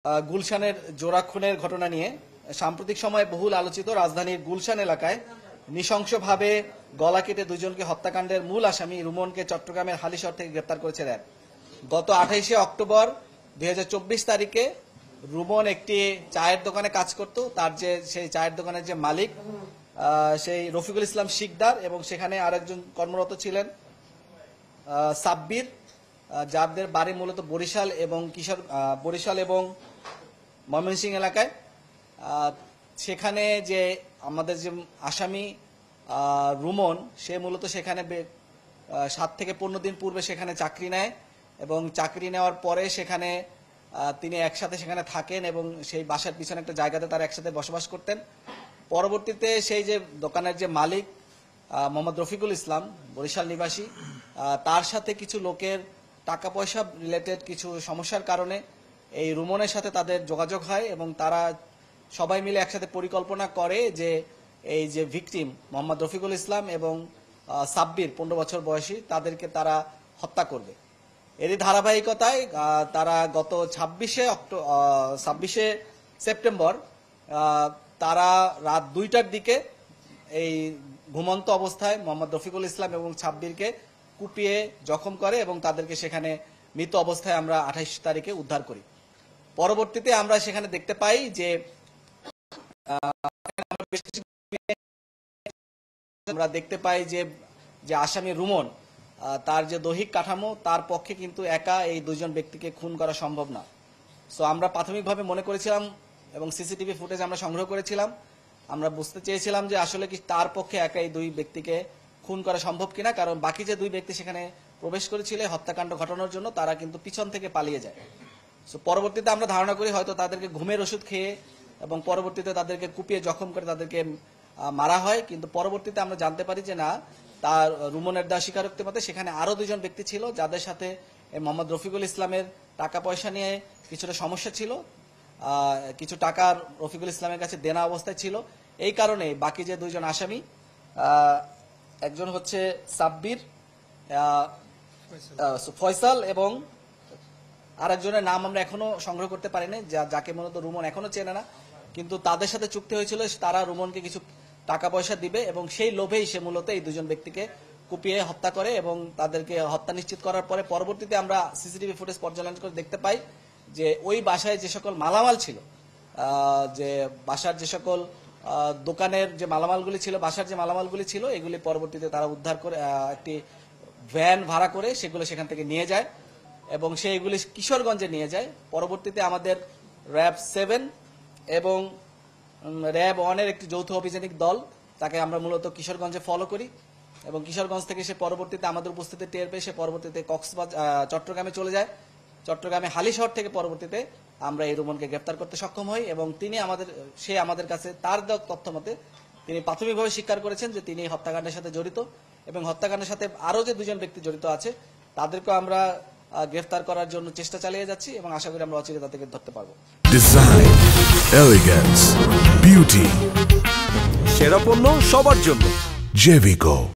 গুলশানের জোড়া খুনের ঘটনা নিয়ে সাম্প্রতিক সময়ে বহুল আলোচিত রাজধানীর গুলশান এলাকায় নৃশংসভাবে গলা কেটে দুজনকে হত্যাকাণ্ডের মূল আসামি রুমনকে চট্টগ্রামের হালিশহর থেকে গ্রেপ্তার করেছে র্যাব। গত 28শে অক্টোবর 2024 তারিখে রুমন একটি চায়ের দোকানে কাজ করত। তার যে সেই চায়ের দোকানের যে মালিক সেই রফিকুল ইসলাম শিকদার এবং সেখানে আরেকজন কর্মরত ছিলেন সাব্বির, যাদের বাড়ি মূলত বরিশাল এবং ময়মনসিংহ এলাকায়। সেখানে যে আমাদের যে আসামি রুমন, সে মূলত সেখানে 7 থেকে 15 দিন পূর্বে সেখানে চাকরি নেয় এবং চাকরি নেওয়ার পরে সেখানে তিনি একসাথে সেখানে থাকেন এবং সেই বাসার পিছনে একটা জায়গাতে তারা একসাথে বসবাস করতেন। পরবর্তীতে সেই যে দোকানের যে মালিক মোহাম্মদ রফিকুল ইসলাম, বরিশাল নিবাসী, তার সাথে কিছু লোকের টাকা পয়সা রিলেটেড কিছু সমস্যার কারণে এই রুমনের সাথে তাদের যোগাযোগ হয় এবং তারা সবাই মিলে একসাথে পরিকল্পনা করে যে এই যে ভিকটিম মোহাম্মদ রফিকুল ইসলাম এবং সাব্বির 15 বছর বয়সী, তাদেরকে তারা হত্যা করবে। এরই ধারাবাহিকতায় তারা গত 26শে সেপ্টেম্বর তারা রাত 2টার দিকে এই ঘুমন্ত অবস্থায় মোহাম্মদ রফিকুল ইসলাম এবং সাব্বিরকে কুপিয়ে জখম করে এবং তাদেরকে সেখানে মৃত অবস্থায় আমরা 28 তারিখে উদ্ধার করি। পরবর্তীতে আমরা সেখানে দেখতে পাই যে যে আসামি রুমন, তার যে দৈহিক কাঠামো, তার পক্ষে কিন্তু একা এই দুইজন ব্যক্তিকে খুন করা সম্ভব না। সো আমরা প্রাথমিকভাবে মনে করেছিলাম এবং সিসিটিভি ফুটেজ আমরা সংগ্রহ করেছিলাম, আমরা বুঝতে চেয়েছিলাম যে আসলে কি তার পক্ষে একা এই দুই ব্যক্তিকে খুন করা সম্ভব কিনা, কারণ বাকি যে দুই ব্যক্তি সেখানে প্রবেশ করেছিল হত্যাকাণ্ড ঘটানোর জন্য, তারা কিন্তু পিছন থেকে পালিয়ে যায়। সো পরবর্তীতে আমরা ধারণা করি হয়তো তাদেরকে ঘুমের ওষুধ খেয়ে এবং পরবর্তীতে তাদেরকে কুপিয়ে জখম করে তাদেরকে মারা হয়। কিন্তু পরবর্তীতে আমরা জানতে পারি যে না, তার রুমনের দেওয়া স্বীকারোক্তি মতে সেখানে আরো দুজন ব্যক্তি ছিল, যাদের সাথে মোহাম্মদ রফিকুল ইসলামের টাকা পয়সা নিয়ে কিছুটা সমস্যা ছিল, কিছু টাকা রফিকুল ইসলামের কাছে দেনা অবস্থায় ছিল। এই কারণে বাকি যে দুইজন আসামি, একজন হচ্ছে সাব্বির, ফয়সাল এবং আরেকজনের নাম আমরা এখনো সংগ্রহ করতে পারিনি, যাকে মূলত রুমন এখনো চেনে না, কিন্তু তাদের সাথে চুক্তি হয়েছিল তারা রুমনকে কিছু টাকা পয়সা দিবে এবং সেই লোভেই সে মূলত এই দুজন ব্যক্তিকে কুপিয়ে হত্যা করে এবং তাদেরকে হত্যা নিশ্চিত করার পরে পরবর্তীতে আমরা সিসিটিভি ফুটেজ পর্যালোচনা করে দেখতে পাই যে ওই বাসায় যে সকল মালামাল ছিল, যে বাসার যে সকল দোকানের যে মালামালগুলি ছিল, বাসার যে মালামালগুলি ছিল, এগুলি পরবর্তীতে তারা উদ্ধার করে একটি ভ্যান ভাড়া করে সেগুলো সেখান থেকে নিয়ে যায় এবং সেইগুলি কিশোরগঞ্জে নিয়ে যায়। পরবর্তীতে আমাদের র্যাব 7 এবং র্যাব 1-এর একটি যৌথ অভিযানিক দল, তাকে আমরা মূলত কিশোরগঞ্জে ফলো করি এবং কিশোরগঞ্জ থেকে সে পরবর্তীতে আমাদের উপস্থিতি টের পেয়ে সে পরবর্তীতে চট্টগ্রামে চলে যায়। চট্টগ্রামে হালিশহর থেকে পরবর্তীতে আমরা এই রুমনকে গ্রেপ্তার করতে সক্ষম হই এবং সে আমাদের কাছে তার তথ্য মতে তিনি প্রাথমিকভাবে স্বীকার করেছেন যে তিনি হত্যাকাণ্ডের সাথে জড়িত এবং হত্যাকাণ্ডের সাথে আরো যে দুজন ব্যক্তি জড়িত আছে তাদেরকে আমরা গ্রেফতার করার জন্য চেষ্টা চালিয়ে যাচ্ছি এবং আশা করি আমরা অচিরে তাদেরকে ধরতে পারবো। ডিজাইন, এলিগেন্স, বিউটি, সেরা পণ্য সবার জন্য জেভিকো।